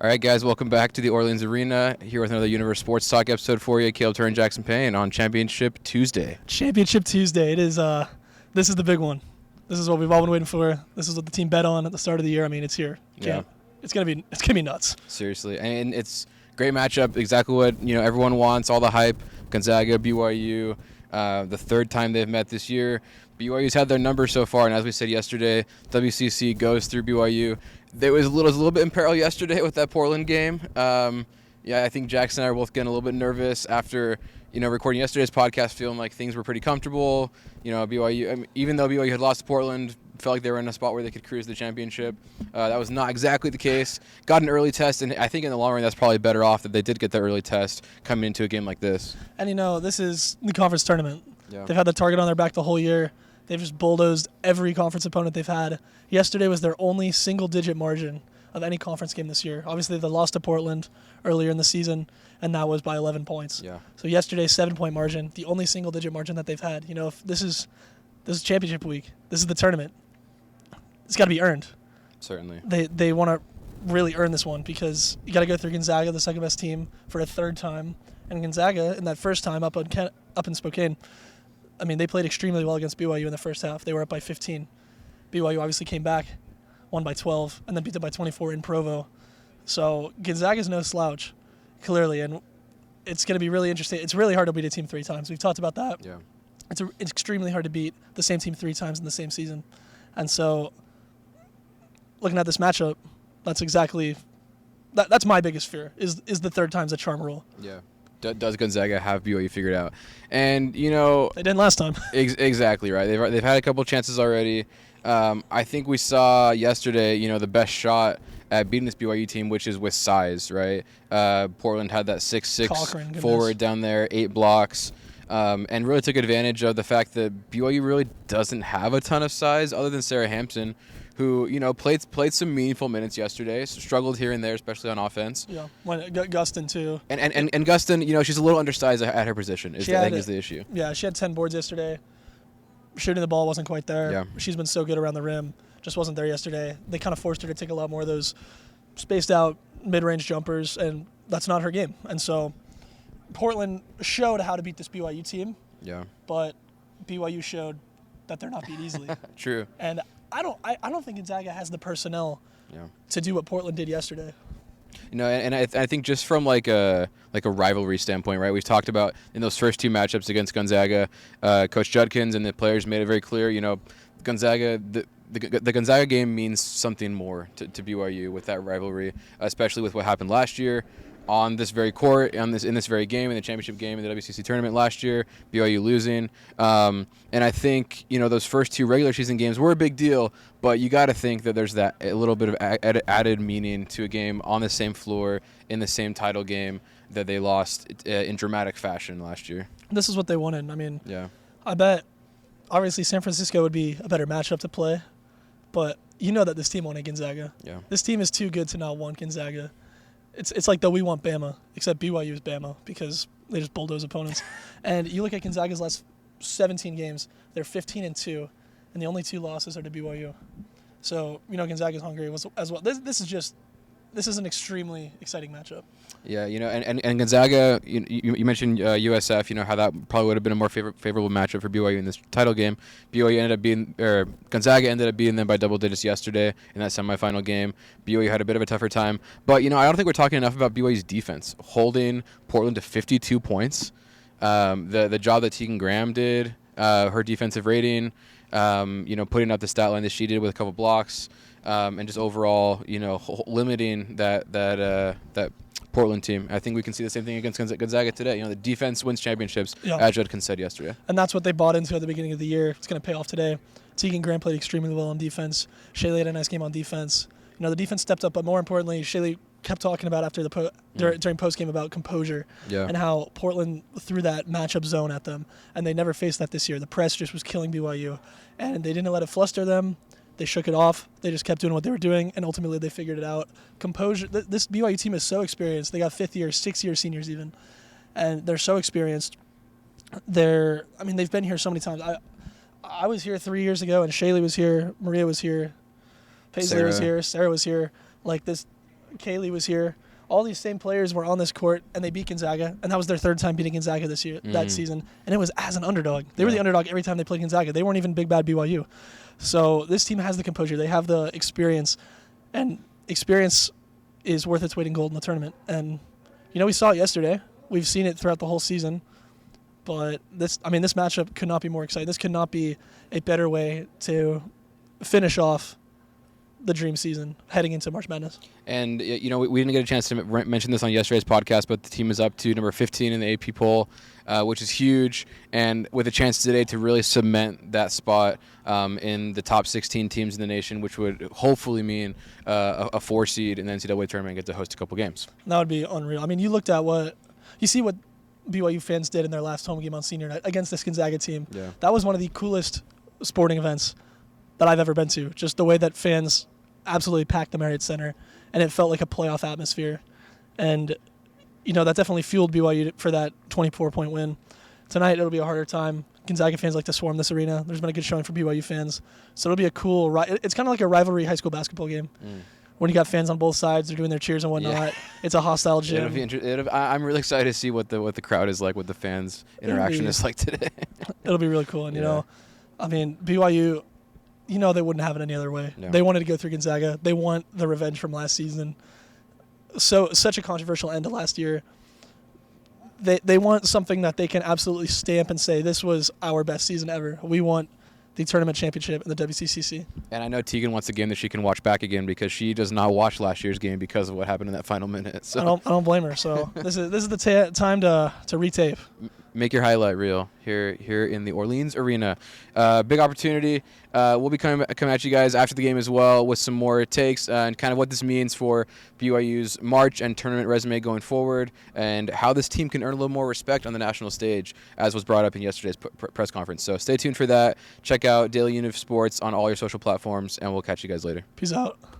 All right, guys, welcome back to the Orleans Arena. Here with another Universe Sports Talk episode for you. Caleb Turner and Jackson Payne on Championship Tuesday. Championship Tuesday. It is. This is the big one. This is what we've all been waiting for. This is what the team bet on at the start of the year. I mean, it's here. It's gonna be nuts. Seriously, and it's a great matchup. Exactly what everyone wants. All the hype. Gonzaga, BYU. The third time they've met this year. BYU's had their number so far, and as we said yesterday, WCC goes through BYU. There was a little bit in peril yesterday with that Portland game. I think Jackson and I are both getting a little bit nervous after recording yesterday's podcast, feeling like things were pretty comfortable. BYU, even though BYU had lost to Portland, felt like they were in a spot where they could cruise the championship. That was not exactly the case. Got an early test, and I think in the long run that's probably better off that they did get that early test coming into a game like this. And this is the conference tournament. Yeah. They've had the target on their back the whole year. They've just bulldozed every conference opponent they've had. Yesterday was their only single-digit margin of any conference game this year. Obviously, they lost to Portland earlier in the season, and that was by 11 points. Yeah. So yesterday's 7-point margin, the only single-digit margin that they've had. If this is championship week, this is the tournament. It's got to be earned. Certainly. They want to really earn this one because you got to go through Gonzaga, the second-best team, for a third time. And Gonzaga, in that first time up in Spokane, I mean, they played extremely well against BYU in the first half. They were up by 15. BYU obviously came back, won by 12, and then beat them by 24 in Provo. So Gonzaga's no slouch, clearly, and it's going to be really interesting. It's really hard to beat a team 3 times. We've talked about that. Yeah. It's extremely hard to beat the same team 3 times in the same season. And so looking at this matchup, that's my biggest fear, is the third time's a charm rule. Yeah. Does Gonzaga have BYU figured out? And they didn't last time. Exactly right. They've had a couple chances already. I think we saw yesterday, the best shot at beating this BYU team, which is with size, right? Portland had that 6'6" forward down there, 8 blocks, and really took advantage of the fact that BYU really doesn't have a ton of size other than Sarah Hampton, who played some meaningful minutes yesterday, struggled here and there, especially on offense. Yeah, Gustin too. And Gustin, she's a little undersized at her position. I think is the issue. Yeah, she had 10 boards yesterday. Shooting the ball wasn't quite there. Yeah. She's been so good around the rim, just wasn't there yesterday. They kind of forced her to take a lot more of those spaced out mid-range jumpers, and that's not her game. And so Portland showed how to beat this BYU team. Yeah. But BYU showed that they're not beat easily. True. And I don't think Gonzaga has the personnel to do what Portland did yesterday. And I think just from like a rivalry standpoint, right? We've talked about in those first 2 matchups against Gonzaga, Coach Judkins and the players made it very clear. Gonzaga, the Gonzaga game means something more to BYU with that rivalry, especially with what happened last year on this very court, in this very game, in the championship game in the WCC tournament last year, BYU losing. And I think, those first 2 regular season games were a big deal, but you got to think that there's a little bit of added meaning to a game on the same floor in the same title game that they lost in dramatic fashion last year. This is what they wanted. I mean, yeah. I bet, obviously, San Francisco would be a better matchup to play, but that this team wanted Gonzaga. Yeah. This team is too good to not want Gonzaga. It's like we want Bama, except BYU is Bama because they just bulldoze opponents. And you look at Gonzaga's last 17 games, they're 15-2, and the only 2 losses are to BYU. So, Gonzaga's hungry as well. This is an extremely exciting matchup. Yeah, and Gonzaga, you mentioned USF, how that probably would have been a more favorable matchup for BYU in this title game. Gonzaga ended up beating them by double digits yesterday in that semifinal game. BYU had a bit of a tougher time. But, I don't think we're talking enough about BYU's defense, holding Portland to 52 points. The job that Tegan Graham did, her defensive rating, putting up the stat line that she did with a couple blocks, and just overall, limiting that Portland team. I think we can see the same thing against Gonzaga today. The defense wins championships, as Judkins said yesterday. And that's what they bought into at the beginning of the year. It's going to pay off today. Tegan Graham played extremely well on defense. Shaylee had a nice game on defense. The defense stepped up, but more importantly, Shaylee kept talking about after during postgame about composure and how Portland threw that matchup zone at them, and they never faced that this year. The press just was killing BYU, and they didn't let it fluster them. They shook it off. They just kept doing what they were doing, and ultimately they figured it out. Composure. This BYU team is so experienced. They got 5th-year, 6-year seniors even, and they're so experienced. They've been here so many times. I was here 3 years ago, and Shaylee was here, Maria was here, Paisley was here, Sarah was here. Like this, Kaylee was here. All these same players were on this court, and they beat Gonzaga, and that was their third time beating Gonzaga this year, that season, and it was as an underdog. They were the underdog every time they played Gonzaga. They weren't even big bad BYU. So this team has the composure. They have the experience, and experience is worth its weight in gold in the tournament. And we saw it yesterday. We've seen it throughout the whole season. But this matchup could not be more exciting. This could not be a better way to finish off the dream season heading into March Madness. And, we didn't get a chance to mention this on yesterday's podcast, but the team is up to number 15 in the AP poll, which is huge, and with a chance today to really cement that spot in the top 16 teams in the nation, which would hopefully mean a 4 seed in the NCAA tournament and get to host a couple games. That would be unreal. I mean, you see what BYU fans did in their last home game on senior night against this Gonzaga team. Yeah. That was one of the coolest sporting events that I've ever been to. Just the way that fans absolutely packed the Marriott Center, and it felt like a playoff atmosphere. And, that definitely fueled BYU for that 24-point win. Tonight, it'll be a harder time. Gonzaga fans like to swarm this arena. There's been a good showing for BYU fans. So it'll be a cool it's kind of like a rivalry high school basketball game. When you got fans on both sides, they're doing their cheers and whatnot. Yeah. It's a hostile gym. I'm really excited to see what the crowd is like, what the fans' interaction is like today. It'll be really cool. And, BYU, they wouldn't have it any other way. No. They wanted to go through Gonzaga. They want the revenge from last season. So such a controversial end to last year. They want something that they can absolutely stamp and say, this was our best season ever. We want the tournament championship in the WCCC. And I know Tegan wants a game that she can watch back again because she does not watch last year's game because of what happened in that final minute. So I don't blame her. So this is the time to retape. Make your highlight reel here in the Orleans Arena. Big opportunity. We'll be coming at you guys after the game as well with some more takes and kind of what this means for BYU's March and tournament resume going forward and how this team can earn a little more respect on the national stage, as was brought up in yesterday's press conference. So stay tuned for that. Check out Daily Univ Sports on all your social platforms, and we'll catch you guys later. Peace out.